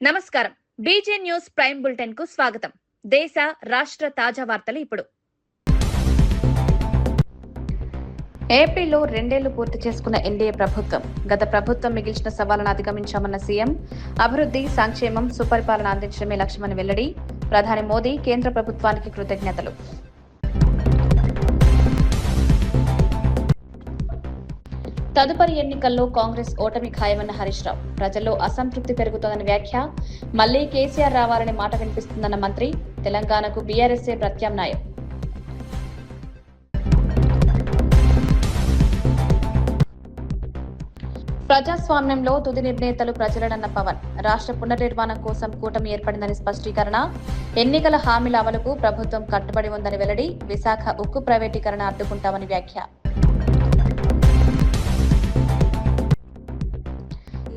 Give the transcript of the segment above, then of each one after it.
నమస్కారం. బీజే news prime bulletin కు స్వాగతం. దేశ రాష్ట్ర తాజా వార్తలు ఇప్పుడు. ఏపీలో 2 ఏళ్లు పూర్తి చేసుకున్న ఎన్డీఏ ప్రభుత్వం గత ప్రభుత్వం మిగిల్చిన సవాళ్లను అధిగమించామన్న సీఎం. అభివృద్ధి, సంక్షేమం, సుపరిపాలన అందించడమే లక్ష్యమని వెల్లడి. ప్రధాని మోదీ కేంద్ర ప్రభుత్వానికి కృతజ్ఞతలు. తదుపరి ఎన్నికల్లో కాంగ్రెస్ ఓటమి ఖాయమన్న హరీష్ రావు. ప్రజల్లో అసంతృప్తి పెరుగుతోందని వ్యాఖ్య. మళ్లీ కేసీఆర్ రావాలని మాట వినిపిస్తుందన్న మంత్రి. తెలంగాణకు బీఆర్ఎస్ఏ ప్రత్యామ్నాయం. ప్రజాస్వామ్యంలో తుది నిర్ణేతలు ప్రజలనన్న పవన్. రాష్ట్ర పునర్నిర్మాణం కోసం కూటమి ఏర్పడిందని స్పష్టీకరణ. ఎన్నికల హామీల అమలుకు ప్రభుత్వం కట్టుబడి ఉందని వెల్లడి. విశాఖ ఉక్కు ప్రైవేటీకరణ అడ్డుకుంటామని వ్యాఖ్య.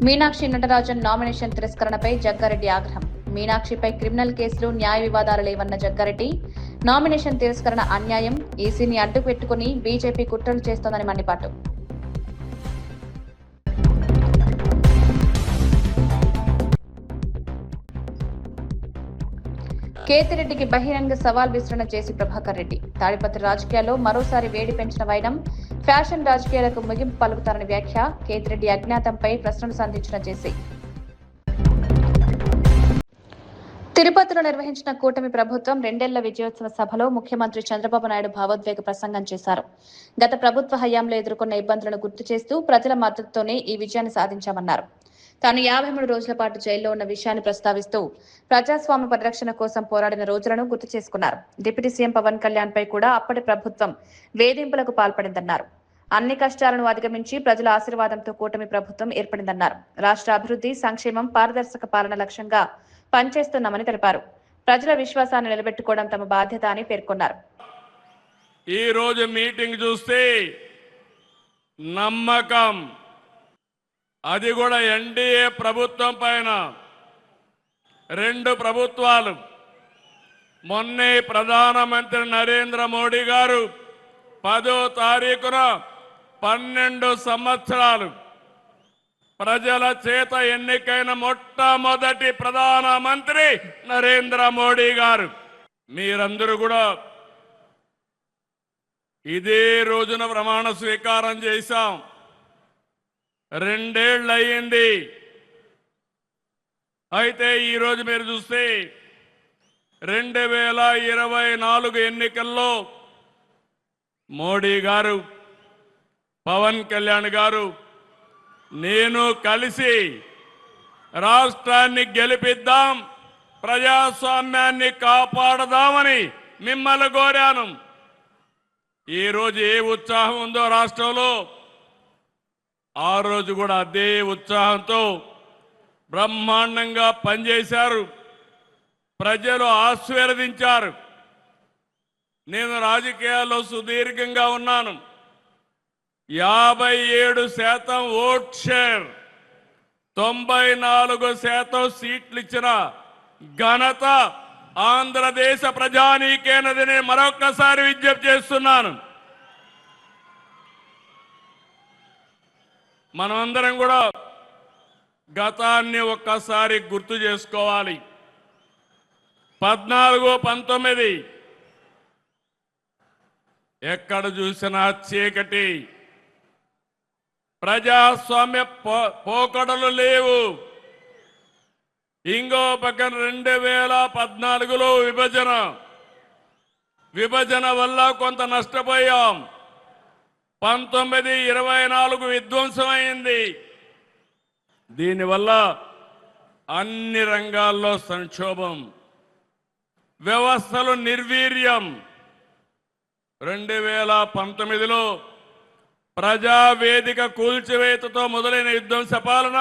మీనాక్షి నటరాజన్ నామినేషన్ తిరస్కరణపై జగ్గారెడ్డి ఆగ్రహం. మీనాక్షిపై క్రిమినల్ కేసులు, న్యాయ వివాదాలు లేవన్న జగ్గారెడ్డి. నామినేషన్ తిరస్కరణ అన్యాయం, ఈసీని అడ్డు పెట్టుకుని బీజేపీ కుట్రలు చేస్తోందని మండిపాటు. కేతిరెడ్డికి బహిరంగ సవాల్ విస్తరణ చేసి ప్రభాకర్ రెడ్డి. తాడిపత్రి రాజకీయాల్లో మరోసారి వేడి పెంచిన వైనం. ఫ్యాషన్ రాజకీయాలకు ముగింపు పలుకుతారని వ్యాఖ్య. కేతిరెడ్డి అజ్ఞాతంపై ప్రశ్నలు సంధించిన జేసీ. తిరుపతిలో నిర్వహించిన కూటమి ప్రభుత్వం 2 ఏళ్ల విజయోత్సవ సభలో ముఖ్యమంత్రి చంద్రబాబు నాయుడు భావోద్వేగ ప్రసంగం చేశారు. గత ప్రభుత్వ హయాంలో ఎదుర్కొన్న ఇబ్బందులను గుర్తు చేస్తూ ప్రజల మద్దతుతోనే ఈ విజయాన్ని సాధించామన్నారు. తాను 53 రోజుల పాటు జైల్లో ఉన్న విషయాన్ని ప్రస్తావిస్తూ ప్రజాస్వామ్య పరిరక్షణ కోసం పోరాడిన రోజులను గుర్తు చేసుకున్నారు. డిప్యూటీ సీఎం పవన్ కళ్యాణ్ పై కూడా అప్పటి ప్రభుత్వం వేధింపులకు పాల్పడిందన్నారు. అన్ని కష్టాలను అధిగమించి ప్రజల ఆశీర్వాదంతో కూటమి ప్రభుత్వం ఏర్పడిందన్నారు. రాష్ట్ర అభివృద్ధి, సంక్షేమం, పారదర్శక పాలన లక్ష్యంగా పనిచేస్తున్నామని తెలిపారు. ప్రజల విశ్వాసాన్ని నిలబెట్టుకోవడం తమ బాధ్యత అని పేర్కొన్నారు. ఈ రోజు మీటింగ్ చూస్తే నమ్మకం, అది కూడా ఎన్డీఏ ప్రభుత్వం పైన. 2 ప్రభుత్వాలు, మొన్నే ప్రధానమంత్రి నరేంద్ర మోడీ గారు 10వ తారీఖున 12 సంవత్సరాలు ప్రజల చేత ఎన్నికైన మొట్టమొదటి ప్రధానమంత్రి నరేంద్ర మోడీ గారు. మీరందరూ కూడా ఇదే రోజున ప్రమాణ స్వీకారం చేశాం. 2 ఏళ్ళు అయ్యింది. అయితే ఈరోజు మీరు చూస్తే 2024 ఎన్నికల్లో మోడీ గారు, పవన్ కళ్యాణ్ గారు, నేను కలిసి రాష్ట్రాన్ని గెలిపిద్దాం, ప్రజాస్వామ్యాన్ని కాపాడదామని మిమ్మల్ని కోరాను. ఈరోజు ఏ ఉత్సాహం ఉందో రాష్ట్రంలో, ఆ రోజు కూడా అదే ఉత్సాహంతో బ్రహ్మాండంగా పనిచేశారు. ప్రజలు ఆశీర్వదించారు. నేను రాజకీయాల్లో సుదీర్ఘంగా ఉన్నాను. 57% ఓట్ షేర్, 94% సీట్లు ఇచ్చిన ఘనత ఆంధ్రదేశ ప్రజానీకేనదని మరొక్కసారి విజ్ఞప్తి చేస్తున్నాను. మనమందరం కూడా గతాన్ని ఒక్కసారి గుర్తు చేసుకోవాలి. 14, 19 ఎక్కడ చూసినా చీకటి, ప్రజాస్వామ్య పోకడలు లేవు. ఇంకో పక్కన 2014లో విభజన వల్ల కొంత నష్టపోయాం. 19, 24 విధ్వంసమైంది. దీనివల్ల అన్ని రంగాల్లో సంక్షోభం, వ్యవస్థలు నిర్వీర్యం. 2019లో ప్రజావేదిక కూల్చివేతతో మొదలైన విధ్వంస పాలన.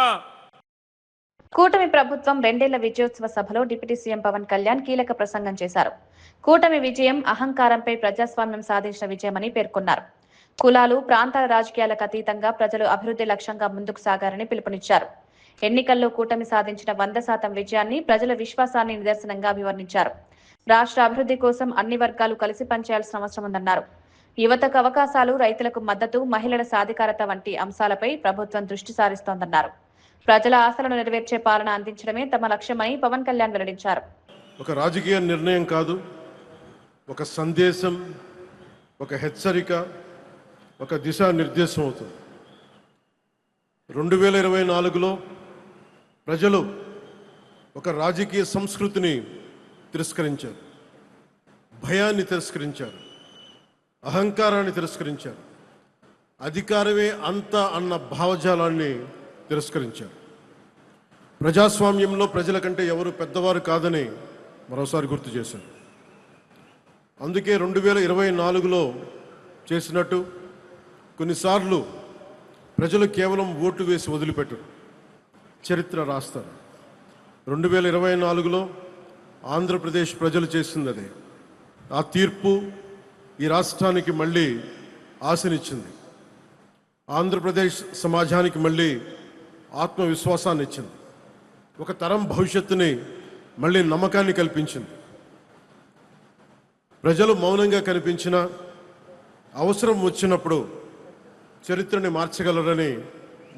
కూటమి ప్రభుత్వం 2 ఏళ్ల విజయోత్సవ సభలో డిప్యూటీ సీఎం పవన్ కళ్యాణ్ కీలక ప్రసంగం చేశారు. కూటమి విజయం అహంకారంపై ప్రజాస్వామ్యం సాధించిన విజయమని పేర్కొన్నారు. కులాలు, ప్రాంతాల రాజకీయాలకు అతీతంగా ప్రజలు అభివృద్ధి లక్ష్యంగా ముందుకు సాగారని పిలుపునిచ్చారు. ఎన్నికల్లో కూటమి సాధించిన 100% విజయాన్ని, ప్రజల విశ్వాసాన్ని నిదర్శనంగా అభివర్ణించారు. రాష్ట్ర అభివృద్ధి కోసం అన్ని వర్గాలు కలిసి పనిచేయాల్సిన అవసరం ఉందన్నారు. యువతకు అవకాశాలు, రైతులకు మద్దతు, మహిళల సాధికారత వంటి అంశాలపై ప్రభుత్వం దృష్టి సారిస్తోందన్నారు. ప్రజల ఆశలను నెరవేర్చే పాలన అందించడమే తమ లక్ష్యమని పవన్ కళ్యాణ్ వెల్లడించారు. ఒక రాజకీయ నిర్ణయం కాదు, ఒక సందేశం, ఒక హెచ్చరిక, ఒక దిశానిర్దేశం అవుతుంది. 2024లో ప్రజలు ఒక రాజకీయ సంస్కృతిని తిరస్కరించారు, భయాన్ని తిరస్కరించారు, అహంకారాన్ని తిరస్కరించారు, అధికారమే అంత అన్న భావజాలాన్ని తిరస్కరించారు. ప్రజాస్వామ్యంలో ప్రజల కంటే ఎవరు పెద్దవారు కాదని మరోసారి గుర్తు చేశారు. అందుకే 2024లో చేసినట్టు కొన్నిసార్లు ప్రజలు కేవలం ఓటు వేసి వదిలిపెట్టరు, చరిత్ర రాస్తారు. 2024లో ఆంధ్రప్రదేశ్ ప్రజలు చేసింది అదే. ఆ తీర్పు ఈ రాష్ట్రానికి మళ్ళీ ఆశనిచ్చింది, ఆంధ్రప్రదేశ్ సమాజానికి మళ్ళీ ఆత్మవిశ్వాసాన్ని ఇచ్చింది, ఒక తరం భవిష్యత్తుని మళ్ళీ నమ్మకాన్ని కల్పించింది. ప్రజలు మౌనంగా కనిపించిన అవసరం వచ్చినప్పుడు చరిత్రని మార్చగలరని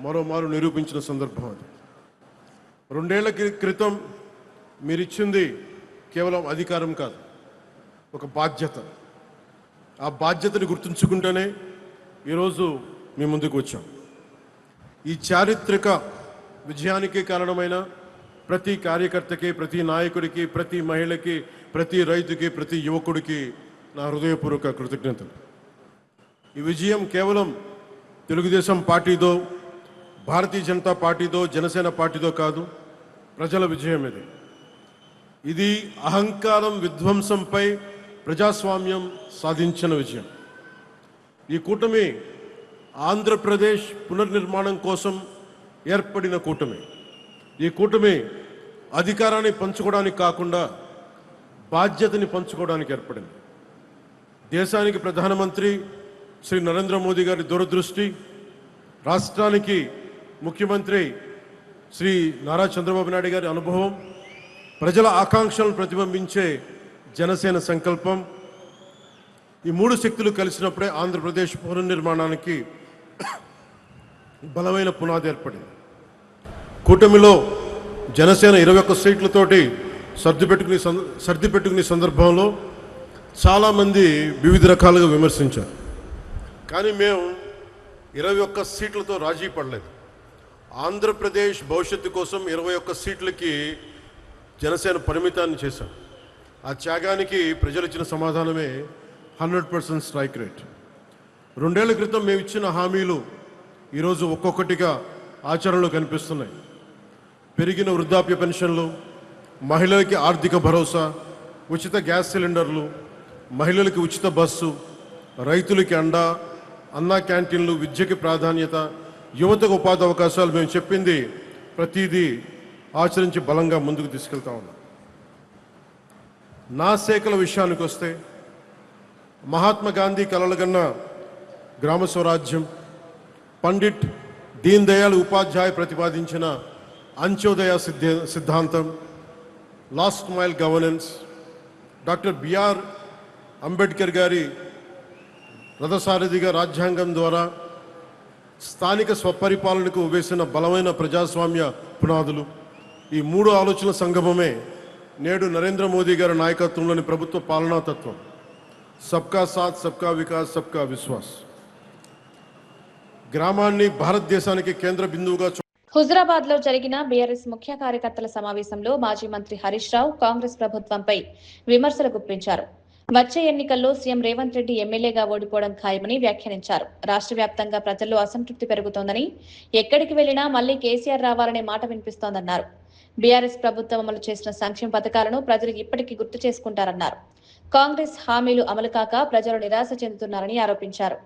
మరోమారు నిరూపించిన సందర్భం అది. 2 ఏళ్ల క్రితం మీరిచ్చింది కేవలం అధికారం కాదు, ఒక బాధ్యత. ఆ బాధ్యతని గుర్తుంచుకుంటేనే ఈరోజు మీ ముందుకు వచ్చాం. ఈ చారిత్రక విజయానికి కారణమైన ప్రతి కార్యకర్తకి, ప్రతి నాయకుడికి, ప్రతి మహిళకి, ప్రతి రైతుకి, ప్రతి యువకుడికి నా హృదయపూర్వక కృతజ్ఞతలు. ఈ విజయం కేవలం తెలుగుదేశం పార్టీదో, భారతీయ జనతా పార్టీదో, జనసేన పార్టీదో కాదు, ప్రజల విజయం ఇది. ఇది అహంకారం విధ్వంసంపై ప్రజాస్వామ్యం సాధించిన విజయం. ఈ కూటమి ఆంధ్రప్రదేశ్ పునర్నిర్మాణం కోసం ఏర్పడిన కూటమి. ఈ కూటమి అధికారాన్ని పంచుకోవడానికి కాకుండా బాధ్యతని పంచుకోవడానికి ఏర్పడింది. దేశానికి ప్రధానమంత్రి శ్రీ నరేంద్ర మోదీ గారి దూరదృష్టి, రాష్ట్రానికి ముఖ్యమంత్రి శ్రీ నారా చంద్రబాబు నాయుడు గారి అనుభవం, ప్రజల ఆకాంక్షలను ప్రతిబింబించే జనసేన సంకల్పం, ఈ 3 శక్తులు కలిసినప్పుడే ఆంధ్రప్రదేశ్ పునర్నిర్మాణానికి బలమైన పునాది ఏర్పడింది. కూటమిలో జనసేన 21 సీట్లతోటి సర్దిపెట్టుకునే సందర్భంలో చాలామంది వివిధ రకాలుగా విమర్శించారు. కానీ మేము 21 సీట్లతో రాజీ పడలేదు. ఆంధ్రప్రదేశ్ భవిష్యత్తు కోసం 21 సీట్లకి జనసేన పరిమితాన్ని చేశాం. ఆ త్యాగానికి ప్రజలు ఇచ్చిన సమాధానమే 100% స్ట్రైక్ రేట్. 2 ఏళ్ల క్రితం మేము ఇచ్చిన హామీలు ఈరోజు ఒక్కొక్కటిగా ఆచరణలో కనిపిస్తున్నాయి. పెరిగిన వృద్ధాప్య పెన్షన్లు, మహిళలకి ఆర్థిక భరోసా, ఉచిత గ్యాస్ సిలిండర్లు, మహిళలకి ఉచిత బస్సు, రైతులకి అండా, అన్నా క్యాంటీన్లు, విద్యకి ప్రాధాన్యత, యువతకు ఉపాధి అవకాశాలు, మేము చెప్పింది ప్రతిదీ ఆచరించి బలంగా ముందుకు తీసుకెళ్తా ఉన్నాం. నా శాఖల విషయానికి వస్తే మహాత్మా గాంధీ కలలుగన్న గ్రామ స్వరాజ్యం, పండిట్ దీన్ దయాళ్ ఉపాధ్యాయ ప్రతిపాదించిన అంత్యోదయ సిద్ధాంతం, last mile governance, doctor BR Ambedkar గారి రథసారథిగా రాజ్యాంగం ద్వారా స్థానిక స్వపరిపాలనకు వేసిన బలమైన ప్రజాస్వామ్య పునాదులు, ఈ 3 ఆలోచనల సంగమమే నేడు నరేంద్ర మోదీ గారి నాయకత్వంలోని ప్రభుత్వ పాలనా తత్వం. సబ్కా సాత్, సబ్కా వికాస్, సబ్కా విశ్వాస్. గ్రామాన్ని భారతదేశానికి కేంద్ర బిందువుగా హుజరాబాద్ లో జరిగిన బీఆర్ఎస్ ముఖ్య కార్యకర్తల సమావేశంలో మాజీ మంత్రి హరీష్ రావు కాంగ్రెస్ ప్రభుత్వంపై విమర్శలు గుప్పించారు. వచ్చే ఎన్నికల్లో సీఎం రేవంత్ రెడ్డి ఎమ్మెల్యేగా ఓడిపోవడం ఖాయమని వ్యాఖ్యానించారు. రాష్ట్ర వ్యాప్తంగా ప్రజల్లో అసంతృప్తి పెరుగుతోందని, ఎక్కడికి వెళ్లినా మళ్లీ కేసీఆర్ రావాలనే మాట వినిపిస్తోందన్నారు. బీఆర్ఎస్ ప్రభుత్వం అమలు చేసిన సంక్షేమ పథకాలను ప్రజలు ఇప్పటికీ గుర్తు చేసుకుంటారన్నారు. కాంగ్రెస్ హామీలు అమలు కాక ప్రజలు నిరాశ చెందుతున్నారని ఆరోపించారు.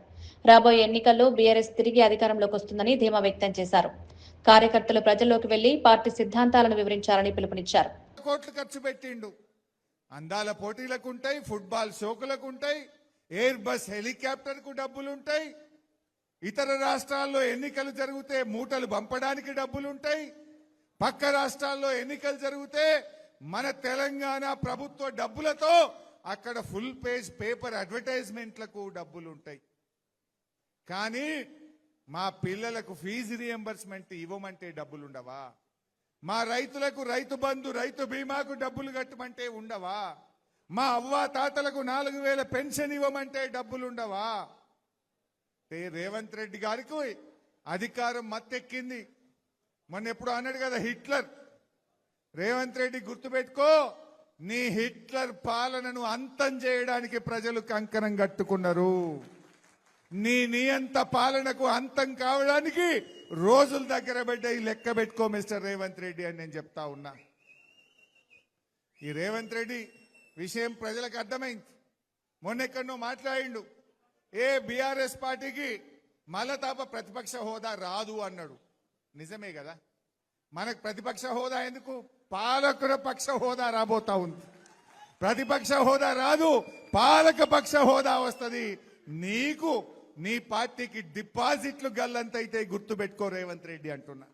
రాబోయే ఎన్నికల్లో బీఆర్ఎస్ తిరిగి అధికారంలోకి వస్తుందని ధీమా వ్యక్తం చేశారు. కార్యకర్తలు ప్రజల్లోకి వెళ్లి పార్టీ సిద్ధాంతాలను వివరించాలని పిలుపునిచ్చారు. కోట్లు ఖర్చు పెట్టిండు. అందాల పోటీలకు ఉంటాయి, ఫుట్బాల్ షోకులకు ఉంటాయి, ఎయిర్ బస్ హెలికాప్టర్ కు డబ్బులుంటాయి, ఇతర రాష్ట్రాల్లో ఎన్నికలు జరిగితే మూటలు పంపడానికి డబ్బులుంటాయి, పక్క రాష్ట్రాల్లో ఎన్నికలు జరిగితే మన తెలంగాణ ప్రభుత్వ డబ్బులతో అక్కడ ఫుల్ పేజ్ పేపర్ అడ్వర్టైజ్మెంట్లకు డబ్బులుంటాయి. కానీ మా పిల్లలకు ఫీజు రియంబర్స్మెంట్ ఇవ్వమంటే డబ్బులు ఉండవా? మా రైతులకు రైతు బంధు రైతు బీమాకు డబ్బులు కట్టమంటే ఉండవా? మా అవ్వ తాతలకు 4,000 పెన్షన్ ఇవ్వమంటే డబ్బులు ఉండవా? రేవంత్ రెడ్డి గారికి అధికారం మత్తెక్కింది. మొన్న ఎప్పుడు అన్నాడు కదా హిట్లర్. రేవంత్ రెడ్డి గుర్తుపెట్టుకో, నీ హిట్లర్ పాలనను అంతం చేయడానికి ప్రజలు కంకణం కట్టుకున్నారు. నీ నియంత పాలనకు అంతం కావడానికి రోజుల దగ్గర పడ్డాయి. లెక్క పెట్టుకో మిస్టర్ రేవంత్ రెడ్డి అని నేను చెప్తా ఉన్నా. ఈ రేవంత్ రెడ్డి విషయం ప్రజలకు అర్థమైంది. మొన్నెక్కడో మాట్లాడిండు, బీఆర్ఎస్ పార్టీకి మళ్ళా తప్ప ప్రతిపక్ష హోదా రాదు అన్నాడు. నిజమే కదా, మనకు ప్రతిపక్ష హోదా ఎందుకు? పాలకుల పక్ష హోదా రాబోతా ఉంది. ప్రతిపక్ష హోదా రాదు, పాలక పక్ష హోదా వస్తుంది. నీకు నీ పార్టీకి డిపాజిట్లు గల్లంతైతే గుర్తుపెట్టుకో రేవంత్ రెడ్డి అంటున్నా.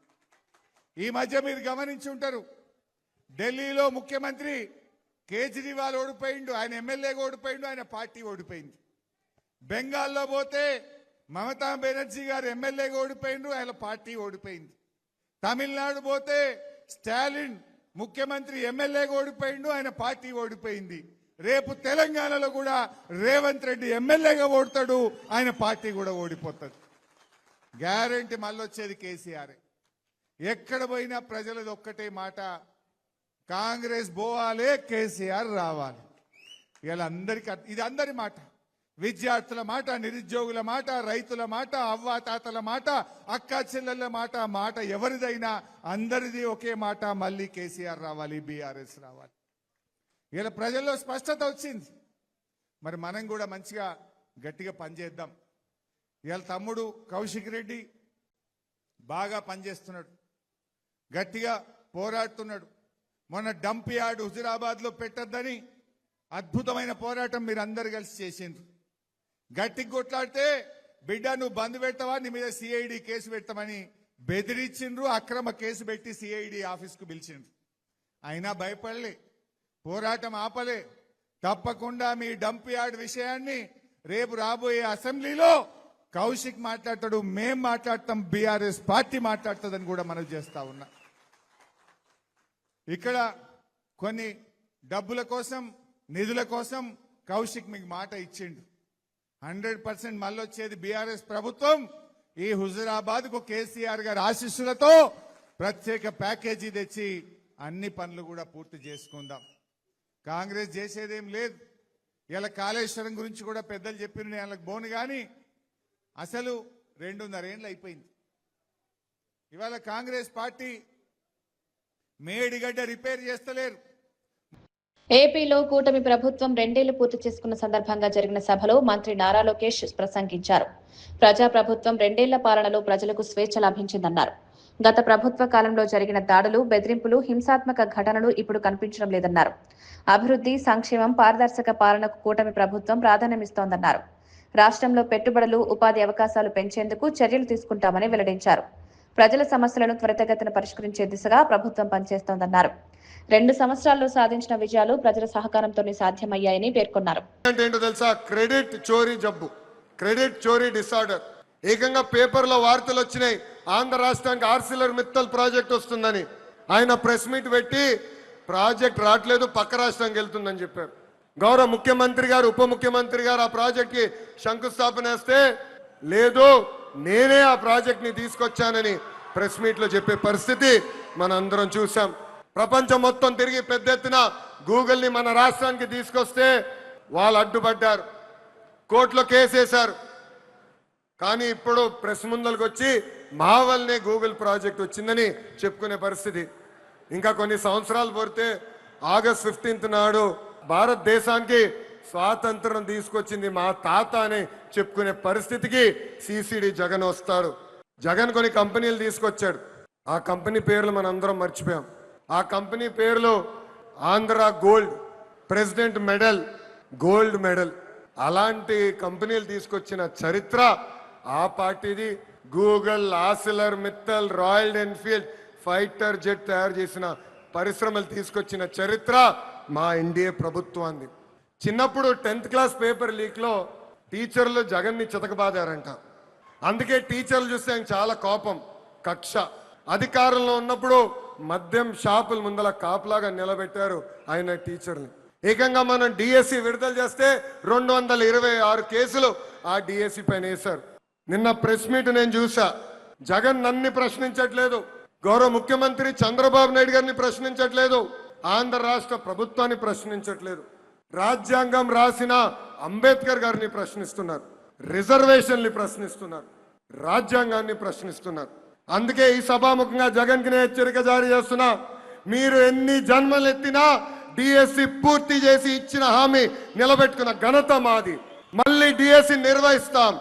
ఈ మధ్య మీరు గమనించి ఉంటారు, ఢిల్లీలో ముఖ్యమంత్రి కేజ్రీవాల్ ఓడిపోయిండు, ఆయన ఎమ్మెల్యేగా ఓడిపోయిండు, ఆయన పార్టీ ఓడిపోయింది. బెంగాల్లో పోతే మమతా బెనర్జీ గారు ఎమ్మెల్యేగా ఓడిపోయిండు, ఆయన పార్టీ ఓడిపోయింది. తమిళనాడు పోతే స్టాలిన్ ముఖ్యమంత్రి ఎమ్మెల్యేగా ఓడిపోయిండు, ఆయన పార్టీ ఓడిపోయింది. రేపు తెలంగాణలో కూడా రేవంత్ రెడ్డి ఎమ్మెల్యేగా ఓడతాడు, ఆయన పార్టీ కూడా ఓడిపోతుంది. గ్యారెంటీ మళ్ళొచ్చేది కేసీఆర్. ఎక్కడ పోయినా ప్రజలది ఒక్కటే మాట, కాంగ్రెస్ పోవాలి, కేసీఆర్ రావాలి. ఇలా అందరికీ ఇది అందరి మాట, విద్యార్థుల మాట, నిరుద్యోగుల మాట, రైతుల మాట, అవ్వాతాతల మాట, అక్కా చెల్లెళ్ళ మాట, మాట ఎవరిదైనా అందరిది ఒకే మాట, మళ్ళీ కేసీఆర్ రావాలి, బీఆర్ఎస్ రావాలి. ఇలా ప్రజల్లో స్పష్టత వచ్చింది. మరి మనం కూడా మంచిగా గట్టిగా పనిచేద్దాం. ఇవాళ తమ్ముడు కౌశిక్ రెడ్డి బాగా పనిచేస్తున్నాడు, గట్టిగా పోరాడుతున్నాడు. మొన్న డంప్ యార్డ్ హుజురాబాద్లో పెట్టద్దని అద్భుతమైన పోరాటం మీరు అందరు కలిసి చేసిండ్రు. గట్టికి కొట్లాడితే బిడ్డ నువ్వు బంద్ పెడతావా, నీ మీద సిఐడి కేసు పెడతామని బెదిరించిండ్రు. అక్రమ కేసు పెట్టి సిఐడి ఆఫీస్కు పిలిచిండ్రు. అయినా భయపడలే, పోరాటం ఆపలే. తప్పకుండా మీ డంప్ యార్డ్ విషయాన్ని రేపు రాబోయే అసెంబ్లీలో కౌశిక్ మాట్లాడతాడు, మేం మాట్లాడతాం, బీఆర్ఎస్ పార్టీ మాట్లాడుతుందని కూడా మనం చేస్తా ఉన్నా. ఇక్కడ కొన్ని డబ్బుల కోసం, నిధుల కోసం కౌశిక్ మీకు మాట ఇచ్చిండు. 100% మళ్ళొచ్చేది బీఆర్ఎస్ ప్రభుత్వం. ఈ హుజురాబాద్ కు కేసీఆర్ గారి ఆశీస్సులతో ప్రత్యేక ప్యాకేజీ తెచ్చి అన్ని పనులు కూడా పూర్తి చేసుకుందాం. కాంగ్రెస్ చేసేదేం లేదు. ఇలా కాళేశ్వరం గురించి కూడా పెద్దలు చెప్పిన వాళ్ళకి బోను కానీ అసలు 2.5 ఏళ్ళు అయిపోయింది. ఇవాళ కాంగ్రెస్ పార్టీ మేడిగడ్డ రిపేర్ చేస్తలేరు. ఏపీలో కూటమి ప్రభుత్వం 2 ఏళ్లు పూర్తి చేసుకున్న సందర్భంగా జరిగిన సభలో మంత్రి నారా లోకేష్ ప్రసంగించారు. ప్రజాప్రభుత్వం 2 ఏళ్ల పాలనలో ప్రజలకు స్వేచ్ఛ లభించిందన్నారు. గత ప్రభుత్వ కాలంలో జరిగిన దాడులు, బెదిరింపులు, హింసాత్మక ఘటనలు ఇప్పుడు కనిపించడం లేదన్నారు. అభివృద్ధి, సంక్షేమం, పారదర్శక పాలనకు కూటమి ప్రభుత్వం ప్రాధాన్యమిస్తోందన్నారు. రాష్ట్రంలో పెట్టుబడులు, ఉపాధి అవకాశాలు పెంచేందుకు చర్యలు తీసుకుంటామని వెల్లడించారు. ప్రజల సమస్యలను త్వరితగతిన పరిష్కరించే దిశగా ప్రభుత్వం పనిచేస్తోందన్నారు. 2 సంవత్సరాల్లో సాధించిన విజయాలు ప్రజల సహకారంతోనే సాధ్యమయ్యాయని పేర్కొన్నారు. ఏంటో తెలుసా, క్రెడిట్ చోరీ జబ్బు, క్రెడిట్ చోరీ డిసార్డర్. ఏకంగా పేపర్లో వార్తలు వచ్చినాయి, ఆంధ్ర రాష్ట్రానికి ఆర్సిలర్ మిత్తల్ ప్రాజెక్ట్ వస్తుందని. ఆయన ప్రెస్ మీట్ పెట్టి ప్రాజెక్ట్ రావట్లేదు, పక్క రాష్ట్రానికి వెళ్తుందని చెప్పారు. గౌరవ ముఖ్యమంత్రి గారు, ఉప ముఖ్యమంత్రి గారు ఆ ప్రాజెక్ట్ కి శంకుస్థాపన వేస్తే లేదు, నేనే ఆ ప్రాజెక్ట్ ని తీసుకొచ్చానని ప్రెస్ మీట్ లో చెప్పే పరిస్థితి మనందరం చూసాం. ప్రపంచం మొత్తం తిరిగి పెద్ద ఎత్తున గూగుల్ ని మన రాష్ట్రానికి తీసుకొస్తే వాళ్ళు అడ్డుపడ్డారు, కోర్టులో కేసేశారు. కానీ ఇప్పుడు ప్రెస్ ముందరకు వచ్చి మా వల్లనే గూగుల్ ప్రాజెక్ట్ వచ్చిందని చెప్పుకునే పరిస్థితి. ఇంకా కొన్ని సంవత్సరాలు పోతే ఆగస్ట్ 15 నాడు భారతదేశానికి స్వాతంత్రం తీసుకొచ్చింది మా తాత అని చెప్పుకునే పరిస్థితికి సిసిడి జగన్ వస్తాడు. జగన్ కొన్ని కంపెనీలు తీసుకొచ్చాడు. ఆ కంపెనీ పేర్లు మనందరం మర్చిపోయాం. ఆ కంపెనీ పేర్లు Andhra gold, president medal, gold medal, అలాంటి కంపెనీలు తీసుకొచ్చిన చరిత్ర ఆ పార్టీది. Google, Arcelor Mittal, royal Enfield fighter jet తయారు చేసిన పరిశ్రమలు తీసుకొచ్చిన చరిత్ర మా ఎన్డీఏ ప్రభుత్వాన్ని. చిన్నప్పుడు 10th క్లాస్ పేపర్ లీక్ లో టీచర్లు జగన్ ని చితకబాదారంట. అందుకే టీచర్లు చూస్తే ఆయన చాలా కోపం, కక్ష. అధికారంలో ఉన్నప్పుడు మద్యం షాపుల ముందల కాపులాగా నిలబెట్టారు ఆయన టీచర్ని. ఏకంగా మనం డిఎస్సి విడుదల చేస్తే 226 కేసులు ఆ డిఎస్సి పైన వేశారు. నిన్న ప్రెస్ మీట్ నేను చూసా. జగన్ నన్ను ప్రశ్నించట్లేదు, గౌరవ ముఖ్యమంత్రి చంద్రబాబు నాయుడు గారిని ప్రశ్నించట్లేదు, ఆంధ్ర రాష్ట్ర ప్రభుత్వాన్ని ప్రశ్నించట్లేదు. రాజ్యాంగం రాసిన అంబేద్కర్ గారిని ప్రశ్నిస్తున్నారు, రిజర్వేషన్లు ప్రశ్నిస్తున్నారు, రాజ్యాంగాన్ని ప్రశ్నిస్తున్నారు. అందుకే ఈ సభాముఖంగా జగన్ కి హెచ్చరిక జారీ చేస్తున్నా, మీరు ఎన్ని జన్మలు ఎత్తినా డిఎస్సి పూర్తి చేసి ఇచ్చిన హామీ నిలబెట్టుకున్న ఘనత మాది. మళ్ళీ డిఎస్సి నిర్వహిస్తాం.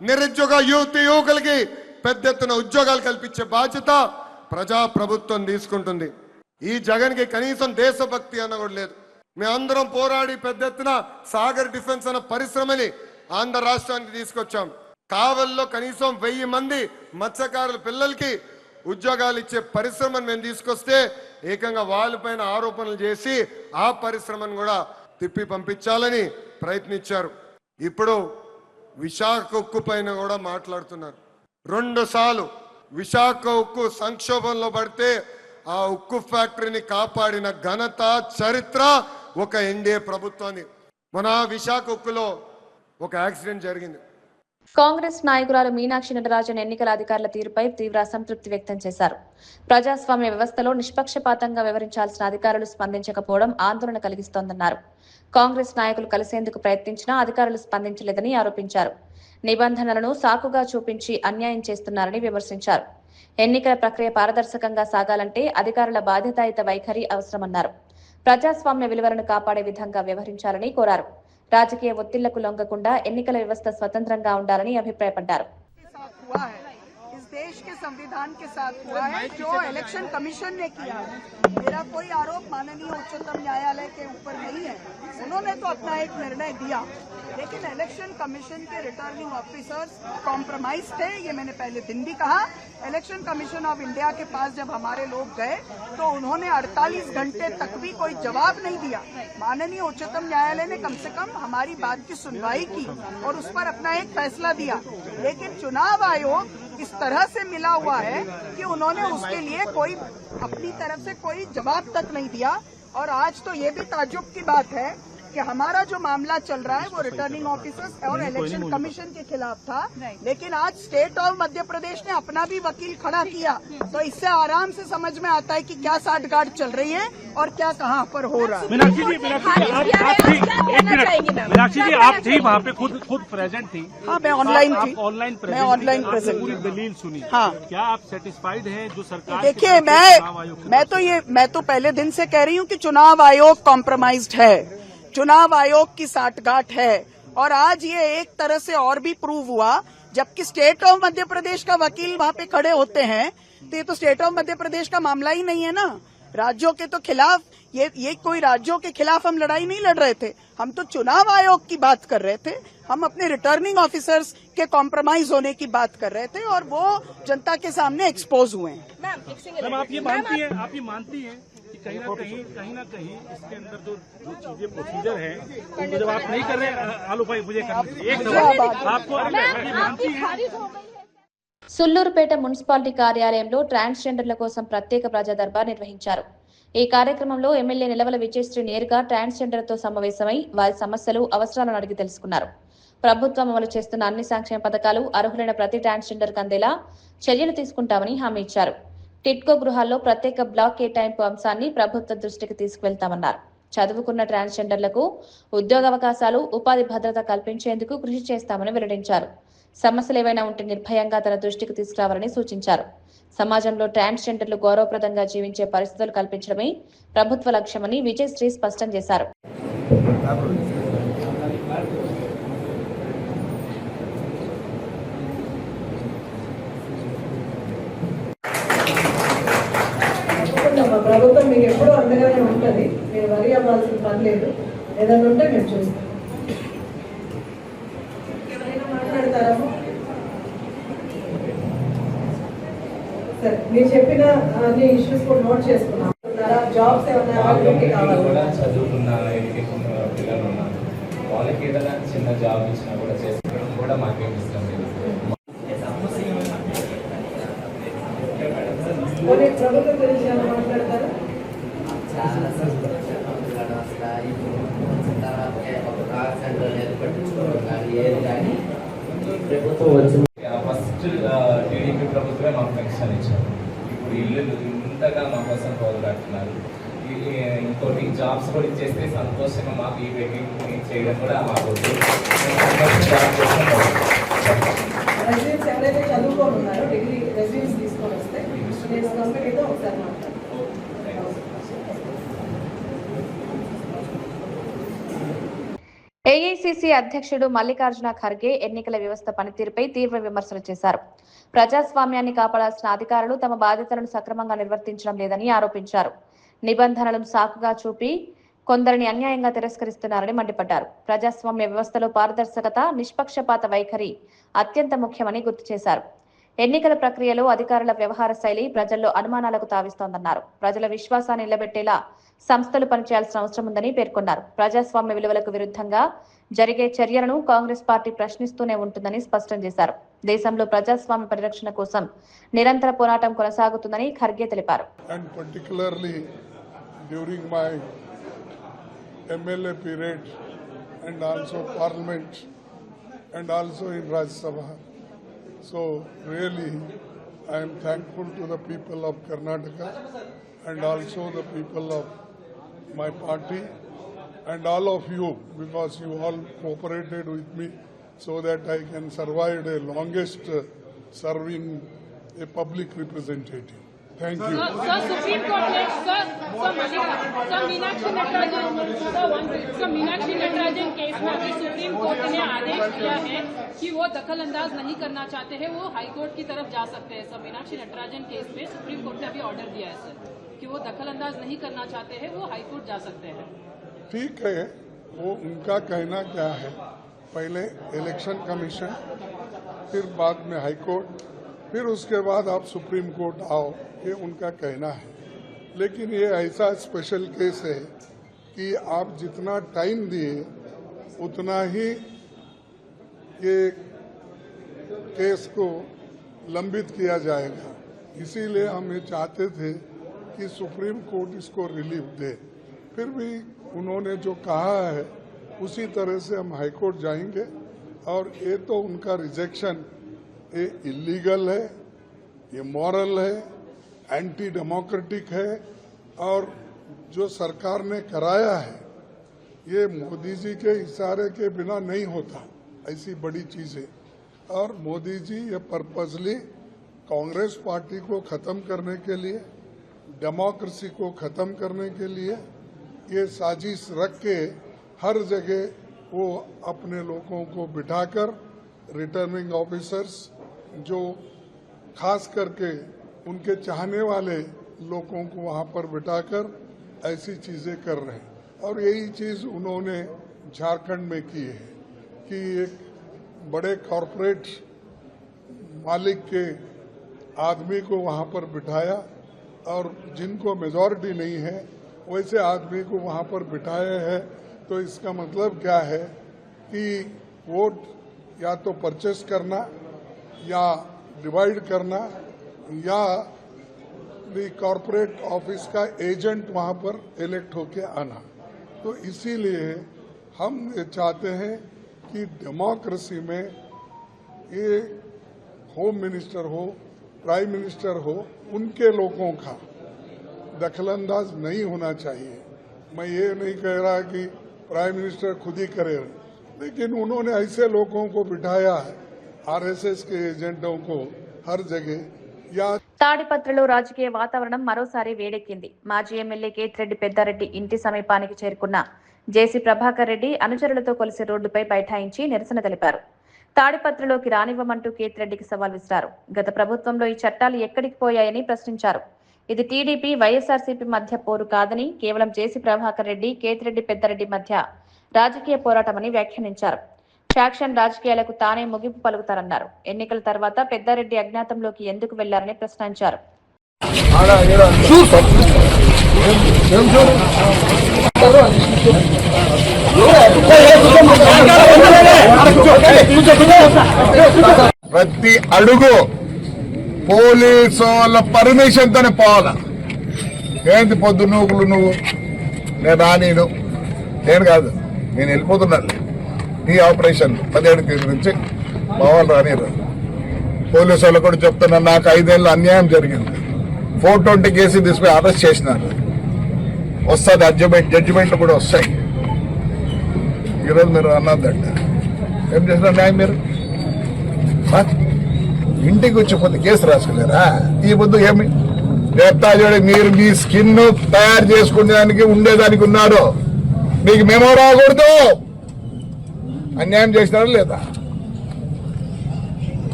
నిరుద్యోగ యువకులకి పెద్ద ఎత్తున ఉద్యోగాలు కల్పించే బాధ్యత ప్రజా ప్రభుత్వం తీసుకుంటుంది. ఈ జగన్ కి కనీసం దేశభక్తి అన్న కూడా లేదు. మేమందరం పోరాడి పెద్ద ఎత్తున సాగర్ డిఫెన్స్ అన్న పరిశ్రమని ఆంధ్ర రాష్ట్రానికి తీసుకొచ్చాం. కావల్లో కనీసం 1000 మంది మత్స్యకారుల పిల్లలకి ఉద్యోగాలు ఇచ్చే పరిశ్రమను మేము తీసుకొస్తే ఏకంగా వాళ్ళపైన ఆరోపణలు చేసి ఆ పరిశ్రమను కూడా తిప్పి పంపించాలని ప్రయత్నించారు. ఇప్పుడు విశాఖ ఉక్కు పైన కూడా మాట్లాడుతున్నారు. 2 సార్లు విశాఖ ఉక్కు సంక్షోభంలో పడితే ఆ ఉక్కు ఫ్యాక్టరీని కాపాడిన ఘనత చరిత్ర ఒక ఎన్డీఏ ప్రభుత్వాన్ని. మన విశాఖ ఉక్కులో ఒక యాక్సిడెంట్ జరిగింది. కాంగ్రెస్ నాయకురాలు మీనాక్షి నటరాజన్ ఎన్నికల అధికారుల తీరుపై తీవ్ర అసంతృప్తి వ్యక్తం చేశారు. ప్రజాస్వామ్య వ్యవస్థలో నిష్పక్షపాతంగా వ్యవహరించాల్సిన అధికారులు స్పందించకపోవడం ఆందోళన కలిగిస్తోందన్నారు. కాంగ్రెస్ నాయకులు కలిసేందుకు ప్రయత్నించినా అధికారులు స్పందించలేదని ఆరోపించారు. నిబంధనలను సాకుగా చూపించి అన్యాయం చేస్తున్నారని విమర్శించారు. ఎన్నికల ప్రక్రియ పారదర్శకంగా సాగాలంటే అధికారుల బాధ్యతాయుత వైఖరి అవసరమన్నారు. ప్రజాస్వామ్య విలువలను కాపాడే విధంగా వ్యవహరించాలని కోరారు. రాజకీయ ఒత్తిళ్లకు లొంగకుండా ఎన్నికల వ్యవస్థ స్వతంత్రంగా ఉండాలని అభిప్రాయపడ్డారు. देश के संविधान के साथ हुआ है जो इलेक्शन कमीशन ने किया है। मेरा कोई आरोप माननीय उच्चतम न्यायालय के ऊपर नहीं है, उन्होंने तो अपना एक निर्णय दिया, लेकिन इलेक्शन कमीशन के रिटर्निंग ऑफिसर्स कॉम्प्रोमाइज थे। ये मैंने पहले दिन भी कहा। इलेक्शन कमीशन ऑफ इंडिया के पास जब हमारे लोग गए तो उन्होंने 48 घंटे तक भी कोई जवाब नहीं दिया। माननीय उच्चतम न्यायालय ने कम से कम हमारी बात की सुनवाई की और उस पर अपना एक फैसला दिया, लेकिन चुनाव आयोग इस तरह से मिला हुआ है कि उन्होंने उसके लिए कोई अपनी तरफ से कोई जवाब तक नहीं दिया। और आज तो ये भी ताज्जुब की बात है कि हमारा जो मामला चल रहा है वो रिटर्निंग ऑफिसर्स और इलेक्शन कमीशन के खिलाफ था, लेकिन आज स्टेट ऑफ मध्य प्रदेश ने अपना भी वकील खड़ा किया। तो इससे आराम से समझ में आता है कि क्या साठगांठ चल रही है और क्या कहां पर हो रहा है। मीनाक्षी जी आप थी वहाँ पे, खुद प्रेजेंट थी। हाँ, मैं ऑनलाइन थी। मैं ऑनलाइन प्रेजेंट पूरी दलील सुनी। हाँ, क्या आप सेटिस्फाइड हैं जो सरकार? देखिए, मैं तो पहले दिन से कह रही हूँ कि चुनाव आयोग कॉम्प्रोमाइज्ड है, चुनाव आयोग की साठगांठ है। और आज ये एक तरह से और भी प्रूव हुआ, जबकि स्टेट ऑफ मध्य प्रदेश का वकील वहाँ पे खड़े होते हैं तो ये तो स्टेट ऑफ मध्य प्रदेश का मामला ही नहीं है ना। राज्यों के तो खिलाफ ये कोई राज्यों के खिलाफ हम लड़ाई नहीं लड़ रहे थे, हम तो चुनाव आयोग की बात कर रहे थे। हम अपने रिटर्निंग ऑफिसर्स के कॉम्प्रोमाइज होने की बात कर रहे थे और वो जनता के सामने एक्सपोज हुए हैं। मैम आप ये मानती हैं कि कहीं ना कहीं इसके अंदर जो चीजें प्रोसीजर है तो जब आप नहीं कर रहे आलू भाई मुझे एक आपको मानती है? సుల్లూరుపేట మున్సిపాలిటీ కార్యాలయంలో ట్రాన్స్జెండర్ల కోసం ప్రత్యేక ప్రజా దర్బార్ నిర్వహించారు. ఈ కార్యక్రమంలో ఎమ్మెల్యే నిలవల విజయశ్రీ నేరుగా ట్రాన్స్జెండర్తో సమావేశమై వారి సమస్యలు, అవసరాలను అడిగి తెలుసుకున్నారు. ప్రభుత్వం అమలు చేస్తున్న అన్ని సంక్షేమ పథకాలు అర్హులైన ప్రతి ట్రాన్స్జెండర్కు అందేలా చర్యలు తీసుకుంటామని హామీ ఇచ్చారు. టిట్కో గృహాల్లో ప్రత్యేక బ్లాక్ కేటాయింపు అంశాన్ని ప్రభుత్వ దృష్టికి తీసుకువెళ్తామన్నారు. చదువుకున్న ట్రాన్స్జెండర్లకు ఉద్యోగావకాశాలు, ఉపాధి భద్రత కల్పించేందుకు కృషి చేస్తామని వెల్లడించారు. సమస్యలు ఏవైనా ఉంటే నిర్భయంగా తన దృష్టికి తీసుకురావాలని సూచించారు. సమాజంలో ట్రాన్స్జెండర్లు గౌరవప్రదంగా జీవించే పరిస్థితులు కల్పించడమే ప్రభుత్వ లక్ష్యమని విజయశ్రీ స్పష్టం చేశారు. ప్రభుత్వం మీకు ఎప్పుడూ అండగానే ఉంటుంది, మీరు వరి అవ్వాల్సిన పని లేదు. ఏదైనా ఉంటే మేము చూస్తాం. ఎవరైనా మాట్లాడతారా? సరే, మీరు చెప్పిన అన్ని ఇష్యూస్ కూడా నోట్ చేసుకున్నాం. జాబ్స్ ఏమన్నా కూడా చదువుకున్న ఎడ్యుకేషన్ పిల్లలు ఉన్నారు, వాళ్ళకి ఏదైనా చిన్న జాబ్ ఇచ్చినా కూడా చేసుకోవడం కూడా మాకేం ఇష్టం లేదు. కొన్ని ప్రభుత్వం గురించి ఏమైనా మాట్లాడతారా? చాలా సంతోషంగా ఉన్నాడు. అసలు ఇప్పుడు వచ్చిన తర్వాత ఒక కార్ సెంటర్ ఏర్పట్టించుకోవడం కానీ ఏది కానీ ఈ ప్రభుత్వం వచ్చిన ఫస్ట్ టీడీపీ ప్రభుత్వమే మాకు పెన్షన్ ఇచ్చారు. ఇప్పుడు ఇల్లు ఇంతగా మా కోసం పోరాడుతున్నారు. ఇంకోటి జాబ్స్ కూడా ఇచ్చేస్తే సంతోషంగా మాకు ఈ వెడ్డింగ్ చేయడం కూడా మాకు రెజ్యూమ్స్ ఎవరైతే చదువుకొని ఉన్నారో డిగ్రీ రెజ్యూమ్స్ తీసుకొని వస్తే నేను కంపెనీతో ఒకసారి మాట్లాడతాను. ఏఐసీసీ అధ్యక్షుడు మల్లికార్జున ఖర్గే ఎన్నికల వ్యవస్థ పనితీరుపై తీవ్ర విమర్శలు చేశారు. ప్రజాస్వామ్యాన్ని కాపాడాల్సిన అధికారులు తమ బాధ్యతలను సక్రమంగా నిర్వర్తించడం లేదని ఆరోపించారు. నిబంధనలను సాకుగా చూపి కొందరిని అన్యాయంగా తిరస్కరిస్తున్నారని మండిపడ్డారు. ప్రజాస్వామ్య వ్యవస్థలో పారదర్శకత, నిష్పక్షపాత వైఖరి అత్యంత ముఖ్యమని గుర్తు చేశారు. ఎన్నికల ప్రక్రియలో అధికారుల వ్యవహార శైలి ప్రజల్లో అనుమానాలకు తావిస్తోందన్నారు. ప్రజల విశ్వాసాన్ని నిలబెట్టేలా సంస్థలు పనిచేయాల్సిన అవసరం ఉందని పేర్కొన్నారు. ప్రజాస్వామ్య విలువలకు విరుద్ధంగా జరిగే చర్యలను కాంగ్రెస్ పార్టీ ప్రశ్నిస్తూనే ఉంటుందని స్పష్టం చేశారు. దేశంలో ప్రజాస్వామ్య పరిరక్షణ కోసం నిరంతర పోరాటం కొనసాగుతుందని ఖర్గే తెలిపారు. During my MLA period and also Parliament and also in Rajya Sabha. So really I am thankful to the people of Karnataka and also the people of my party and all of you because you all cooperated with me so that I can survive the longest serving a public representative. Thank you. Sir, Supreme Court ने Meenakshi Natarajan case में अभी supreme court ने आदेश दिया है कि वो दखल अंदाज नहीं करना चाहते हैं, वो हाई कोर्ट की तरफ जा सकते हैं। सर, मीनाक्षी नटराजन केस में सुप्रीम कोर्ट ने अभी ऑर्डर दिया है सर कि वो दखल अंदाज नहीं करना चाहते हैं, वो हाई कोर्ट जा सकते हैं। ठीक है, वो उनका कहना क्या है, पहले इलेक्शन कमीशन, फिर बाद में हाई कोर्ट, फिर उसके बाद आप सुप्रीम कोर्ट आओ, ये उनका कहना है। लेकिन ये ऐसा स्पेशल केस है कि आप जितना टाइम दिए उतना ही ये केस को लंबित किया जाएगा। इसीलिए हम ये चाहते थे कि सुप्रीम कोर्ट इसको रिलीफ दे। फिर भी उन्होंने जो कहा है उसी तरह से हम हाई कोर्ट जाएंगे और ये तो उनका रिजेक्शन ये इलीगल है, ये मॉरल है, एंटी डेमोक्रेटिक है और जो सरकार ने कराया है ये मोदी जी के इशारे के बिना नहीं होता, ऐसी बड़ी चीजें। और मोदी जी ये पर्पसली कांग्रेस पार्टी को खत्म करने के लिए, डेमोक्रेसी को खत्म करने के लिए ये साजिश रख के हर जगह वो अपने लोगों को बिठाकर रिटर्निंग ऑफिसर्स जो खास करके उनके चाहने वाले लोगों को वहां पर बिठाकर ऐसी चीजें कर रहे हैं। और यही चीज उन्होंने झारखंड में की है कि एक बड़े कॉरपोरेट मालिक के आदमी को वहां पर बिठाया और जिनको मेजॉरिटी नहीं है वैसे आदमी को वहां पर बिठाया है। तो इसका मतलब क्या है कि वोट या तो परचेस करना या डिवाइड करना या कॉरपोरेट ऑफिस का एजेंट वहां पर इलेक्ट होके आना। तो इसीलिए हम ये चाहते हैं कि डेमोक्रेसी में ये होम मिनिस्टर हो, प्राइम मिनिस्टर हो, उनके लोगों का दखलंदाज नहीं होना चाहिए। मैं ये नहीं कह रहा कि प्राइम मिनिस्टर खुद ही करे, लेकिन उन्होंने ऐसे लोगों को बिठाया है, आरएसएस के एजेंटों को हर जगह। या తాడిపత్రిలో రాజకీయ వాతావరణం మరోసారి వేడెక్కింది. మాజీ ఎమ్మెల్యే కేతిరెడ్డి పెద్దారెడ్డి ఇంటి సమీపానికి చేరుకున్న జేసీ ప్రభాకర్ రెడ్డి అనుచరులతో కలిసి రోడ్డుపై బైఠాయించి నిరసన తెలిపారు. తాడిపత్రిలోకి రానివ్వమంటూ కేతిరెడ్డికి సవాల్ విసిరారు. గత ప్రభుత్వంలో ఈ చట్టాలు ఎక్కడికి పోయాయని ప్రశ్నించారు. ఇది టీడీపీ వైఎస్ఆర్సీపీ మధ్య పోరు కాదని, కేవలం జేసీ ప్రభాకర్ రెడ్డి కేతిరెడ్డి పెద్దారెడ్డి మధ్య రాజకీయ పోరాటమని వ్యాఖ్యానించారు. ఫ్యాక్షన్ రాజకీయాలకు తానే ముగింపు పలుకుతారన్నారు. ఎన్నికల తర్వాత పెద్దారెడ్డి అజ్ఞాతంలోకి ఎందుకు వెళ్లారని ప్రశ్నించారు. ప్రతి అడుగు పోలీసు వాళ్ళ పర్మిషన్ తోనే పోవాలా. ఏంటి పొద్దు నువ్వు నేను రానీను, నేను కాదు, నేను వెళ్ళిపోతున్నాను. ఈ ఆపరేషన్ 17 తేదీ నుంచి మా వాళ్ళు రానిరు. పోలీసు వాళ్ళు కూడా చెప్తున్నారు, నాకు 5 ఏళ్ళు అన్యాయం జరిగింది. 420 కేసు తీసుకుని అరెస్ట్ చేసినారు. వస్తుంది జడ్జిమెంట్ కూడా వస్తాయి. ఈరోజు మీరు అన్నదంట ఏం చేసిన న్యాయం మీరు ఇంటికి వచ్చిపోతే కేసు రాసుకున్నారా? ఈ పొద్దు ఏమి చెప్తా చూడండి, మీరు మీ స్కిన్ తయారు చేసుకునేదానికి ఉండేదానికి ఉన్నారు. మీకు మెమో రాకూడదు. అన్యాయం చేసినారా లేదా?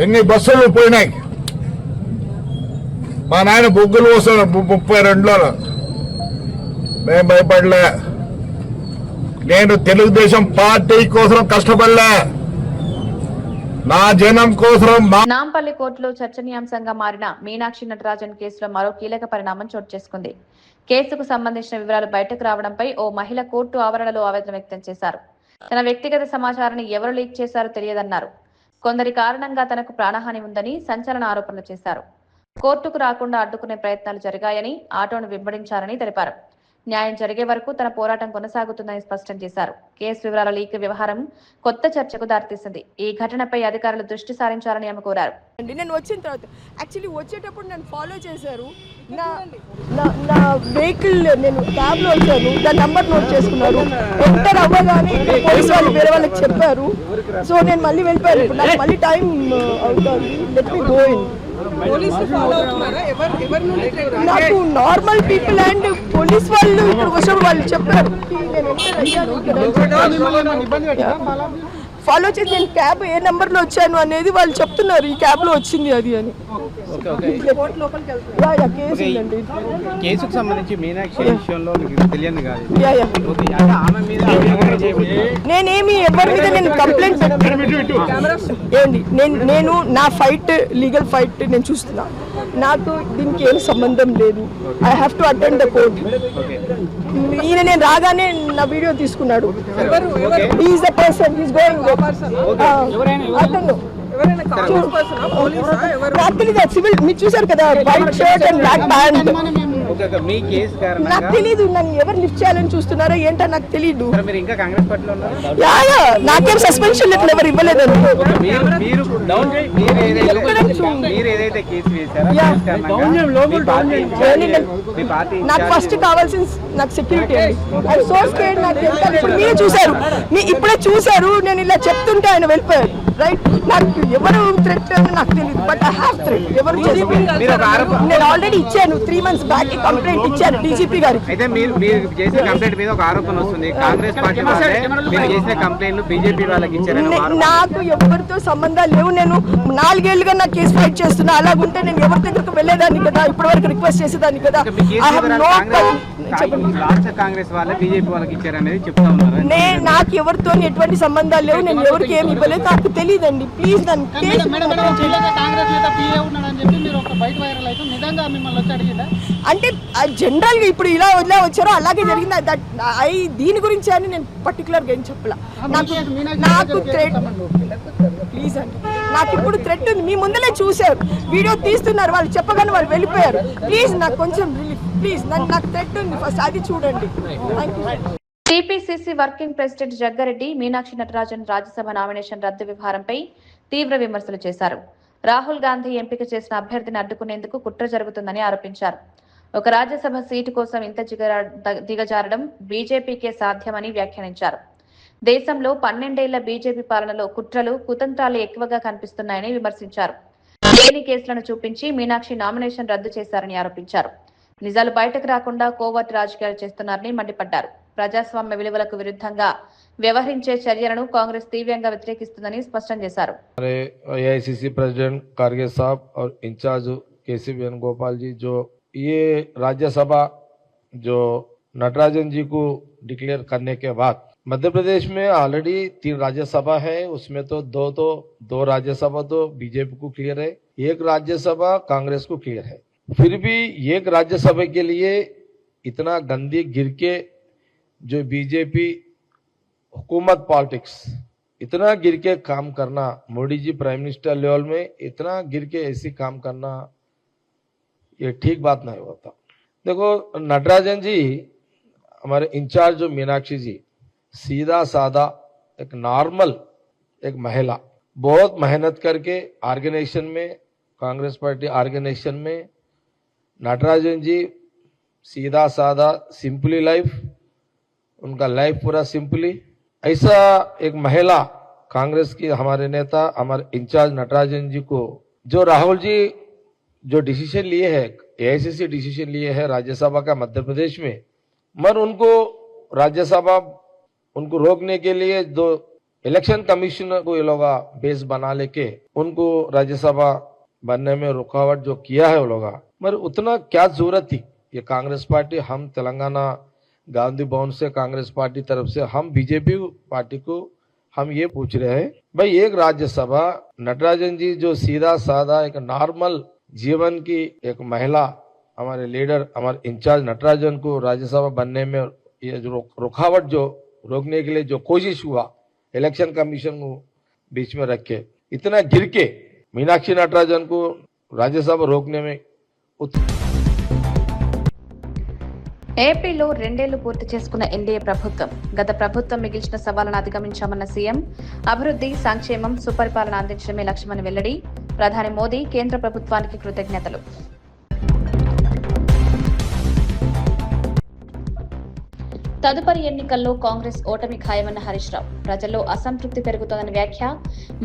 ఎన్ని బస్సులు పోయినాయి. మా నాయన బొగ్గులు వస్తున్నారు 32లో. మేము భయపడలే. నేను తెలుగుదేశం పార్టీ కోసం కష్టపడలే. నా జనం కోసం. నాంపల్లి కోర్టులో చర్చనీయాంశంగా మారిన మీనాక్షి నటరాజన్ కేసులో మరో కీలక పరిణామం చోటు చేసుకుంది. కేసుకు సంబంధించిన వివరాలు బయటకు రావడంపై ఓ మహిళ కోర్టు ఆవరణలో ఆవేదన వ్యక్తం చేశారు. తన వ్యక్తిగత సమాచారాన్ని ఎవరు లీక్ చేశారో తెలియదన్నారు. కొందరి కారణంగా తనకు ప్రాణహాని ఉందని సంచలన ఆరోపణలు చేశారు. కోర్టుకు రాకుండా అడ్డుకునే ప్రయత్నాలు జరిగాయని, ఆటోను వెంబడించారని తెలిపారు. న్యాయం జరిగే వరకు తన పోరాటం కొనసాగుతుందని స్పష్టం చేశారు. కేసు వివరాల లీక్ వ్యవహారం కొత్త చర్చకు దారితీసింది. ఈ ఘటనపై అధికారులు దృష్టి సారించాలని ఆమె కోరారు. నేను వచ్చిన తర్వాత యాక్చువల్లీ వచ్చేటప్పుడు నన్ను ఫాలో చేశారు. నా వెహికల్ నేను క్యాబ్ లో వచ్చాను. దాని నంబర్ నోట్ చేసుకున్నారు. ఎంటర్ అవ్వగానే పోలీసు వాళ్ళు వేరే వాళ్ళకి చెప్పారు. సో నేను మళ్ళీ వెళ్ళిపోయాను. ఇప్పుడు నాకు మళ్ళీ టైం అవుతుంది. Let me go in. నాకు నార్మల్ పీపుల్ అండ్ పోలీస్ వాళ్ళు ఇక్కడ వచ్చినప్పుడు వాళ్ళు చెప్పారు. ఫాలో చేసి నేను క్యాబ్ ఏ నెంబర్ లో వచ్చాను అనేది వాళ్ళు చెప్తున్నారు. ఈ క్యాబ్ లో వచ్చింది అది అని. కేసుకు సంబంధించి మీనాక్షి విషయంలో తెలియదు కాదు. నేనేమి ఎవరి మీద నేను కంప్లైంట్ ఏంటి, నేను నా ఫైట్ లీగల్ ఫైట్ నేను చూస్తున్నా. నాకు దీనికి ఏం సంబంధం లేదు. I have to attend the court. ఈయన నేను రాగానే నా వీడియో తీసుకున్నాడు. Is the person is going. అతను సివిల్ మీరు చూసారు కదా, white shirt and black pant. నాకు తెలీదు నన్ను ఎవరు లిఫ్ట్ చేయాలని చూస్తున్నారో ఏంటో నాకు తెలీదు. నాకేం సస్పెన్షన్ లెటర్ ఎవరు ఇవ్వలేదండి. నాకు ఫస్ట్ కావాల్సిన నాకు సెక్యూరిటీ అండి. అది సోర్స్ కేడ్. నాకు ఇప్పుడు మీరే చూసారు, ఇప్పుడే చూసారు. నేను ఇలా చెప్తుంటే ఆయన వెళ్ళిపోయారు. రైట్, నాకు ఎవరు థ్రెట్ అని నాకు తెలియదు. But I have threat. ఎవరు నేను ఆల్రెడీ ఇచ్చాను 3 months బ్యాక్ కంప్లైంట్ ఇచ్చాను డీజీపీ గారికి. అయితే మీరు చేసిన కంప్లైంట్ మీద ఒక ఆరోపణ వస్తుంది. కాంగ్రెస్ పార్టీ మీరు చేసిన కంప్లైంట్ బీజేపీ వాళ్ళకి ఇచ్చారని. నాకు ఎవరితో సంబంధాలు లేవు. నేను 4 ఏళ్లుగా నా కేసు ఫైట్ చేస్తున్నా. అలాగుంటే నేను ఎవరి దగ్గరకు వెళ్ళేదాన్ని కదా, ఇప్పటి వరకు రిక్వెస్ట్ చేసేదాన్ని కదా. కాంగ్రెస్ వాళ్ళ బీజేపీ వాళ్ళకి ఇచ్చారనేది చెప్తా ఉన్నారు. నాకు ఎవరితో ఎటువంటి సంబంధాలు లేవు. నేను ఎవరికి ఏమి ఇవ్వలేదు. నాకు తెలియదండి. ప్లీజ్ నన్ను అంటే జనరల్ గా ఇప్పుడు ఇలా వచ్చారో అలాగే జరిగింది. దీని గురించి అని నేను పర్టికులర్ గా ఏం చెప్పలా. నాకు థ్రెట్ ప్లీజ్ అండి. నాకు ఇప్పుడు థ్రెట్ ఉంది. మీ ముందరే చూసారు, వీడియో తీస్తున్నారు. వాళ్ళు చెప్పగానే వాళ్ళు వెళ్ళిపోయారు. ప్లీజ్ నాకు కొంచెం రిలీఫ్ ప్లీజ్. నాకు థ్రెట్ ఉంది, ఫస్ట్ అది చూడండి. TPCC working president Jaggareddy Meenakshi Natarajan Rajya Sabha nomination రద్దు వ్యవహారంపై తీవ్ర విమర్శలు చేశారు. రాహుల్ గాంధీ ఎంపిక చేసిన అభ్యర్థిని అడ్డుకునేందుకు కుట్ర జరుగుతుందని ఆరోపించారు. ఒక రాజ్యసభ సీటు కోసం ఇంత దిగజారడం బీజేపీకే సాధ్యమని వ్యాఖ్యానించారు. దేశంలో 12 ఏళ్ల బీజేపీ పాలనలో కుట్రలు, కుతంత్రాలు ఎక్కువగా కనిపిస్తున్నాయని విమర్శించారు. లేని కేసులను చూపించి మీనాక్షి నామినేషన్ రద్దు చేశారని ఆరోపించారు. నిజాలు బయటకు రాకుండా కోవర్ట్ రాజకీయాలు చేస్తున్నారని మండిపడ్డారు. ప్రజాస్వామ్య విలువలకు విరుద్ధంగా వ్యవహరించే చర్యలను కాంగ్రెస్ తీవ్రంగా వ్యతిరేకిస్తుందని స్పష్టం చేశారు. एआईसीसी प्रेसिडेंट खड़गे साहब और इंचार्ज केसी वेणुगोपाल जी, जो ये राज्यसभा जो नटराजन जी को डिक्लेयर करने के बाद मध्य प्रदेश में ऑलरेडी 3 राज्यसभा है, उसमें तो दो राज्यसभा तो बीजेपी को क्लियर है, एक राज्यसभा कांग्रेस को क्लियर है. फिर भी एक राज्यसभा के लिए इतना गंदी गिर के जो बीजेपी हुकूमत पॉलिटिक्स इतना गिर के काम करना, Modi ji prime minister level में इतना गिर के ऐसी काम करना, ये ठीक बात नहीं होता। देखो नटराजन जी हमारे इंचार्ज जो मीनाक्षी जी, सीधा साधा एक नॉर्मल एक महिला, बहुत मेहनत करके ऑर्गेनाइजेशन में, कांग्रेस पार्टी ऑर्गेनाइजेशन में नटराजन जी सीधा साधा सिंपली लाइफ, उनका लाइफ पूरा सिंपली, ऐसा एक महिला कांग्रेस की हमारे नेता हमारे इंचार्ज नटराजन जी को, जो राहुल जी जो डिसीजन लिए है, एआईसीसी डिसीजन लिए है राज्यसभा का मध्य प्रदेश में, मगर उनको राज्यसभा उनको रोकने के लिए जो इलेक्शन कमीशन को ये लोग बेस बना लेके उनको राज्यसभा बनने में रुकावट जो किया है वो लोग, मगर उतना क्या जरूरत थी? ये कांग्रेस पार्टी, हम तेलंगाना गांधी भवन से कांग्रेस पार्टी तरफ से हम बीजेपी पार्टी को हम ये पूछ रहे हैं, भाई एक राज्यसभा नटराजन जी जो सीधा साधा एक नॉर्मल जीवन की एक महिला, हमारे लीडर हमारे इंचार्ज नटराजन को राज्यसभा बनने में ये जो रुकावट जो रोकने के लिए जो कोशिश हुआ इलेक्शन कमीशन को बीच में रख के, इतना गिर के मीनाक्षी नटराजन को राज्यसभा रोकने में ఏపీలో 2 ఏళ్లు పూర్తి చేసుకున్న ఎన్డీఏ ప్రభుత్వం గత ప్రభుత్వం మిగిల్చిన సవాళ్లను అధిగమించామన్న సీఎం, అభివృద్ధి, సంక్షేమం, సుపరిపాలన అందించడమే లక్ష్యమని వెల్లడి. ప్రధాని మోదీ కేంద్ర ప్రభుత్వానికి కృతజ్ఞతలు. తదుపరి ఎన్నికల్లో కాంగ్రెస్ ఓటమి ఖాయమన్న హరీష్ రావు. ప్రజల్లో అసంతృప్తి పెరుగుతోందని వ్యాఖ్య.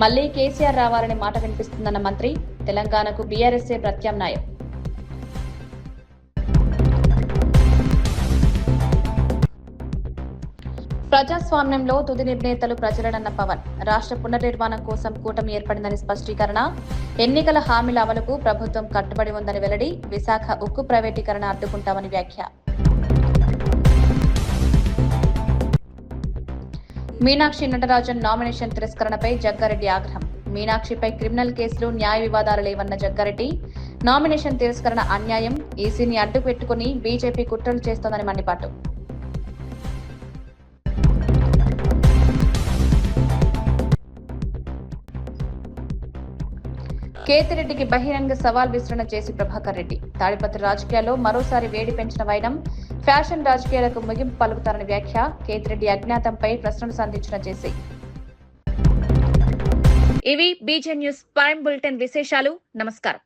మళ్లీ కేసీఆర్ రావాలని మాట వినిపిస్తుందన్న మంత్రి. తెలంగాణకు బీఆర్ఎస్ఏ ప్రత్యామ్నాయం. ప్రజాస్వామ్యంలో తుది నిర్ణేతలు ప్రజలనన్న పవన్. రాష్ట్ర పునర్నిర్మాణం కోసం కూటమి ఏర్పడిందని స్పష్టీకరణ. ఎన్నికల హామీల అమలుకు ప్రభుత్వం కట్టుబడి ఉందని వెల్లడి. విశాఖ ఉక్కు ప్రైవేటీకరణ అడ్డుకుంటామని వ్యాఖ్య. మీనాక్షి నటరాజన్ నామినేషన్ తిరస్కరణపై జగ్గారెడ్డి ఆగ్రహం. మీనాక్షిపై క్రిమినల్ కేసులు, న్యాయ వివాదాలు లేవన్న జగ్గారెడ్డి. నామినేషన్ తిరస్కరణ అన్యాయం, ఈసీని అడ్డు పెట్టుకుని బీజేపీ కుట్రలు చేస్తోందని మండిపాటు. కేతిరెడ్డికి బహిరంగ సవాల్ విస్తరణ చేసి ప్రభాకర్ రెడ్డి. తాడిపత్రి రాజకీయాల్లో మరోసారి వేడి పెంచిన వైనం. ఫ్యాషన్ రాజకీయాలకు ముగింపు పలుకుతారని వ్యాఖ్య. కేతిరెడ్డి అజ్ఞాతంపై ప్రశ్నలు సంధించిన చేసి. ఇవి బీజే న్యూస్ ప్రైమ్ బులెటిన్ విశేషాలు. నమస్కారం.